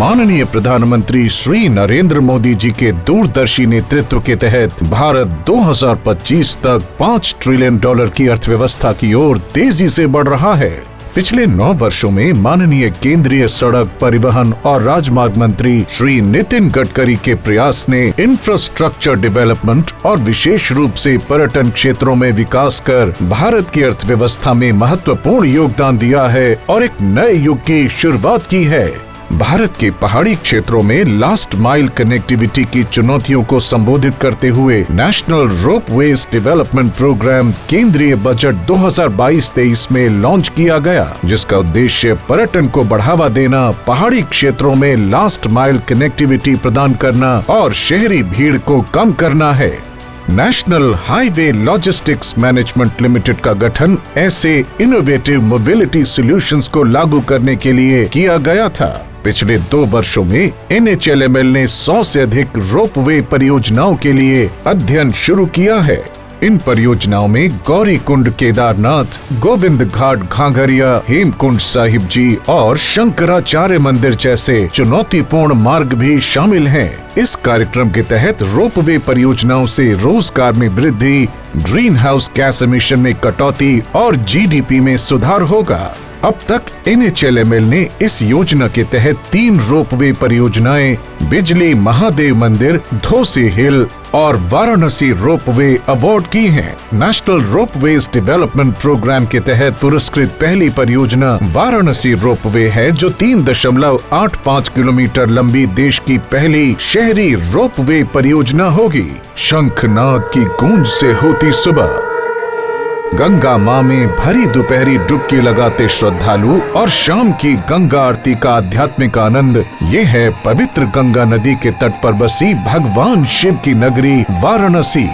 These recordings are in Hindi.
माननीय प्रधानमंत्री श्री नरेंद्र मोदी जी के दूरदर्शी नेतृत्व के तहत भारत 2025 तक $5 ट्रिलियन की अर्थव्यवस्था की ओर तेजी से बढ़ रहा है। पिछले 9 वर्षों में माननीय केंद्रीय सड़क परिवहन और राजमार्ग मंत्री श्री नितिन गडकरी के प्रयास ने इंफ्रास्ट्रक्चर डेवलपमेंट और विशेष रूप से पर्यटन क्षेत्रों में विकास कर भारत की अर्थव्यवस्था में महत्वपूर्ण योगदान दिया है और एक नए युग की शुरुआत की है। भारत के पहाड़ी क्षेत्रों में लास्ट माइल कनेक्टिविटी की चुनौतियों को संबोधित करते हुए नेशनल रोपवेज डेवलपमेंट प्रोग्राम केंद्रीय बजट 2022-23 में लॉन्च किया गया, जिसका उद्देश्य पर्यटन को बढ़ावा देना, पहाड़ी क्षेत्रों में लास्ट माइल कनेक्टिविटी प्रदान करना और शहरी भीड़ को कम करना है। National highway logistics management limited का गठन ऐसे इनोवेटिव मोबिलिटी सॉल्यूशंस को लागू करने के लिए किया गया था। पिछले 2 वर्षों में NHLML ने 100 से अधिक रोपवे परियोजनाओं के लिए अध्ययन शुरू किया है। इन परियोजनाओं में गौरी कुंड केदारनाथ, गोविंद घाट घाघरिया, हेमकुंड साहिब जी और शंकराचार्य मंदिर जैसे चुनौतीपूर्ण मार्ग भी शामिल हैं। इस कार्यक्रम के तहत रोपवे परियोजनाओं से रोजगार में वृद्धि, ग्रीन हाउस गैस एमिशन में कटौती और GDP में सुधार होगा। अब तक NHLML ने इस योजना के तहत 3 रोपवे परियोजनाएं बिजली महादेव मंदिर, धोसी हिल और वाराणसी रोपवे अवार्ड की हैं। नेशनल रोपवेज डेवलपमेंट प्रोग्राम के तहत पुरस्कृत पहली परियोजना वाराणसी रोपवे है, जो 3.85 किलोमीटर लंबी देश की पहली शहरी रोपवे परियोजना होगी। शंखनाद की गूंज से होती सुबह, गंगा मां में भरी दोपहरी डुबकी लगाते श्रद्धालु और शाम की गंगा आरती का आध्यात्मिक आनंद, ये है पवित्र गंगा नदी के तट पर बसी भगवान शिव की नगरी वाराणसी।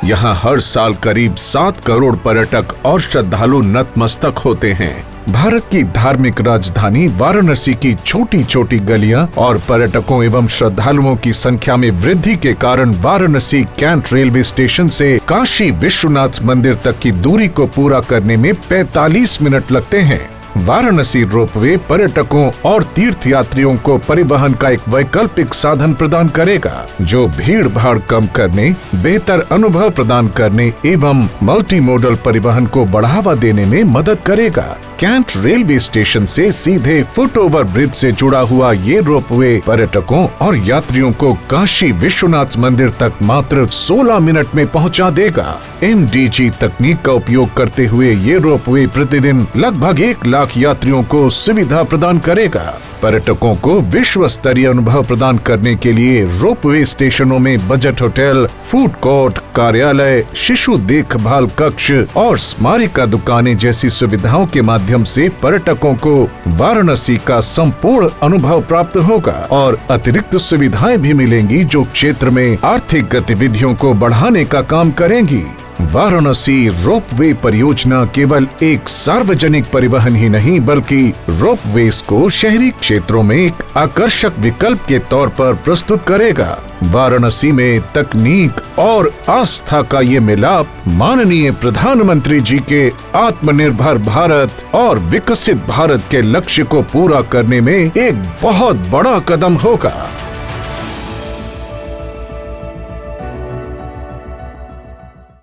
यहाँ हर साल करीब 7 करोड़ पर्यटक और श्रद्धालु नतमस्तक होते हैं। भारत की धार्मिक राजधानी वाराणसी की छोटी छोटी गलियां और पर्यटकों एवं श्रद्धालुओं की संख्या में वृद्धि के कारण वाराणसी कैंट रेलवे स्टेशन से काशी विश्वनाथ मंदिर तक की दूरी को पूरा करने में 45 मिनट लगते हैं। वाराणसी रोपवे पर्यटकों और तीर्थयात्रियों को परिवहन का एक वैकल्पिक साधन प्रदान करेगा, जो भीड़ भाड़ कम करने, बेहतर अनुभव प्रदान करने एवं मल्टी मॉडल परिवहन को बढ़ावा देने में मदद करेगा। कैंट रेलवे स्टेशन से सीधे फुट ओवर ब्रिज से जुड़ा हुआ ये रोपवे पर्यटकों और यात्रियों को काशी विश्वनाथ मंदिर तक मात्र 16 मिनट में पहुंचा देगा। MDG तकनीक का उपयोग करते हुए ये रोपवे प्रतिदिन लगभग 1 लाख यात्रियों को सुविधा प्रदान करेगा। पर्यटकों को विश्व स्तरीय अनुभव प्रदान करने के लिए रोपवे स्टेशनों में बजट होटल, फूड कोर्ट, कार्यालय, शिशु देखभाल कक्ष और स्मारिका दुकानें जैसी सुविधाओं के माध्यम से पर्यटकों को वाराणसी का संपूर्ण अनुभव प्राप्त होगा और अतिरिक्त सुविधाएं भी मिलेंगी, जो क्षेत्र में आर्थिक गतिविधियों को बढ़ाने का काम करेंगी। वाराणसी रोपवे परियोजना केवल एक सार्वजनिक परिवहन ही नहीं, बल्कि रोपवेज को शहरी क्षेत्रों में एक आकर्षक विकल्प के तौर पर प्रस्तुत करेगा। वाराणसी में तकनीक और आस्था का ये मिलाप माननीय प्रधानमंत्री जी के आत्मनिर्भर भारत और विकसित भारत के लक्ष्य को पूरा करने में एक बहुत बड़ा कदम होगा।